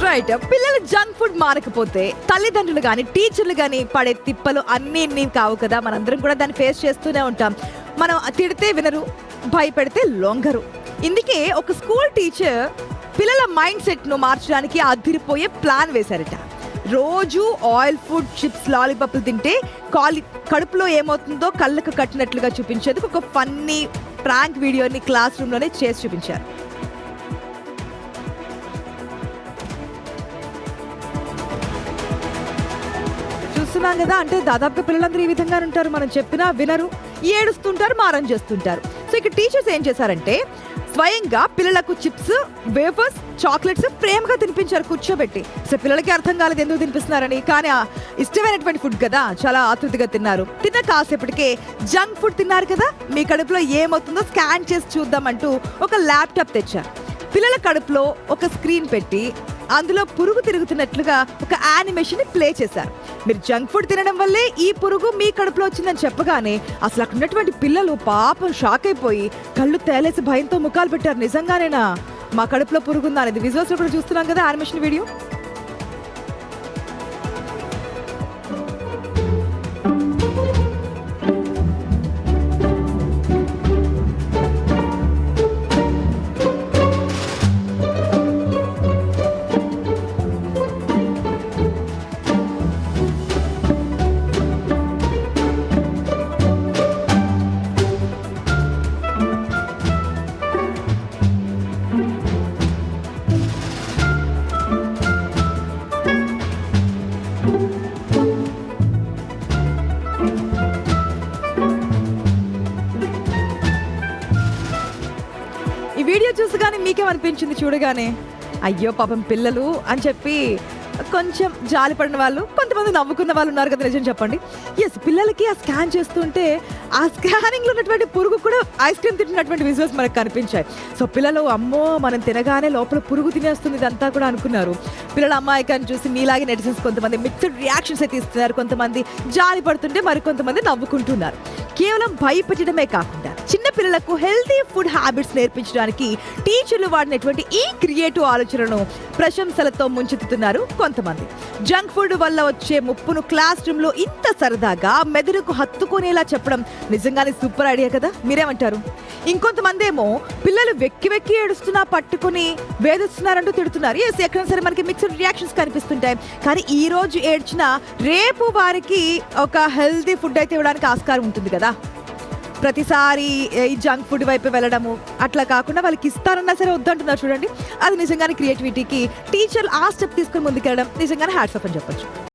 Right. పిల్లలు junk food మానకపోతే తల్లిదండ్రులు గాని టీచర్లు గాని పడే తిప్పలు అన్నీ ఇన్ని కావు కదా. మనందరం కూడా దాన్ని ఫేస్ చేస్తూనే ఉంటాం. మనం తిడితే వినరు, భయపెడితే లొంగరు. ఇందుకే ఒక స్కూల్ టీచర్ పిల్లల మైండ్ సెట్ ను మార్చడానికి అదిరిపోయే ప్లాన్ వేశారట. రోజు ఆయిల్ ఫుడ్, చిప్స్, లాలీపాప్లు తింటే కడుపులో ఏమవుతుందో కళ్ళకు కట్టినట్లుగా చూపించేందుకు ఒక ఫన్నీ ప్రాంక్ వీడియోని క్లాస్ రూమ్ లోనే చేసి చూపించారు. చూస్తున్నాం కదా, అంటే దాదాపుగా పిల్లలందరూ ఈ విధంగా ఉంటారు. మనం చెప్పినా వినరు, ఏడుస్తుంటారు, మారం చేస్తుంటారు. సో ఇక టీచర్స్ ఏం చేశారంటే స్వయంగా పిల్లలకు చిప్స్, వేఫర్స్, చాక్లెట్స్ ప్రేమగా తినిపించారు కూర్చోబెట్టి. సో పిల్లలకి అర్థం కాలేదు ఎందుకు తినిపిస్తున్నారని. కానీ ఇష్టమైనటువంటి ఫుడ్ కదా, చాలా ఆతృతగా తిన్నారు. తిన్న కాసేపటికే జంక్ ఫుడ్ తిన్నారు కదా, మీ కడుపులో ఏమవుతుందో స్కాన్ చేసి చూద్దామంటూ ఒక ల్యాప్టాప్ తెచ్చారు. పిల్లల కడుపులో ఒక స్క్రీన్ పెట్టి అందులో పురుగు తిరుగుతున్నట్లుగా ఒక యానిమేషన్ ప్లే చేశారు. మీరు జంక్ ఫుడ్ తినడం వల్లే ఈ పురుగు మీ కడుపులో వచ్చిందని చెప్పగానే అసలు అక్కడ ఉన్నటువంటి పిల్లలు పాపం షాక్ అయిపోయి కళ్ళు తేలేసి భయంతో ముఖాలు పెట్టారు. నిజంగానేనా మా కడుపులో పురుగుందా అనేది విజువల్స్ లో కూడా చూస్తున్నాం కదా యానిమేషన్ వీడియో. ఈ వీడియో చూసగానే మీకేమనిపించింది చూడగానే? అయ్యో పాపం పిల్లలు అని చెప్పి కొంచెం జాలి పడిన వాళ్ళు, కొంతమంది నవ్వుకున్న వాళ్ళు ఉన్నారు కదా, నిజం చెప్పండి. ఎస్, పిల్లలకి ఆ స్కాన్ చేస్తుంటే ఆ స్కానింగ్లో ఉన్నటువంటి పురుగు కూడా ఐస్ క్రీమ్ తింటున్నటువంటి విజువల్స్ మనకు కనిపించాయి. సో పిల్లలు అమ్మో మనం తినగానే లోపల పురుగు తినేస్తుంది ఇదంతా కూడా అనుకున్నారు. పిల్లల అమ్మాయికాన్ని చూసి మీలాగే నెటిజన్స్ కొంతమంది మిక్స్డ్ రియాక్షన్స్ అయితే ఇస్తున్నారు. కొంతమంది జాలి పడుతుంటే మరికొంతమంది నవ్వుకుంటున్నారు. కేవలం భయపెట్టడమే కాకుండా చిన్న పిల్లలకు హెల్తీ ఫుడ్ హ్యాబిట్స్ నేర్పించడానికి టీచర్లు వాడినటువంటి ఈ క్రియేటివ్ ఆలోచనను ప్రశంసలతో ముంచెత్తుతున్నారు కొంతమంది. జంక్ ఫుడ్ వల్ల వచ్చే ముప్పును క్లాస్ రూమ్ లో ఇంత సరదాగా మెదడుకు హత్తుకునేలా చెప్పడం నిజంగానే సూపర్ ఐడియా కదా, మీరేమంటారు? ఇంకొంతమంది ఏమో పిల్లలు వెక్కి వెక్కి ఏడుస్తున్నా పట్టుకుని వేధిస్తున్నారంటూ తిడుతున్నారు. ఎస్, ఎక్కడైనా సరే మనకి మిక్స్డ్ రియాక్షన్స్ కనిపిస్తుంటాయి. కానీ ఈ రోజు ఏడ్చినా రేపు వారికి ఒక హెల్తీ ఫుడ్ అయితే ఇవ్వడానికి ఆస్కారం ఉంటుంది కదా. ప్రతిసారి ఈ జంక్ ఫుడ్ వైపు వెళ్ళడము అట్లా కాకుండా వాళ్ళకి ఇస్తారన్నా సరే వద్దంటున్నారు చూడండి. అది నిజంగానే క్రియేటివిటీకి టీచర్లు ఆ స్టెప్ తీసుకుని ముందుకెళ్ళడం నిజంగానే హ్యాట్స్ ఆఫ్ అని చెప్పొచ్చు.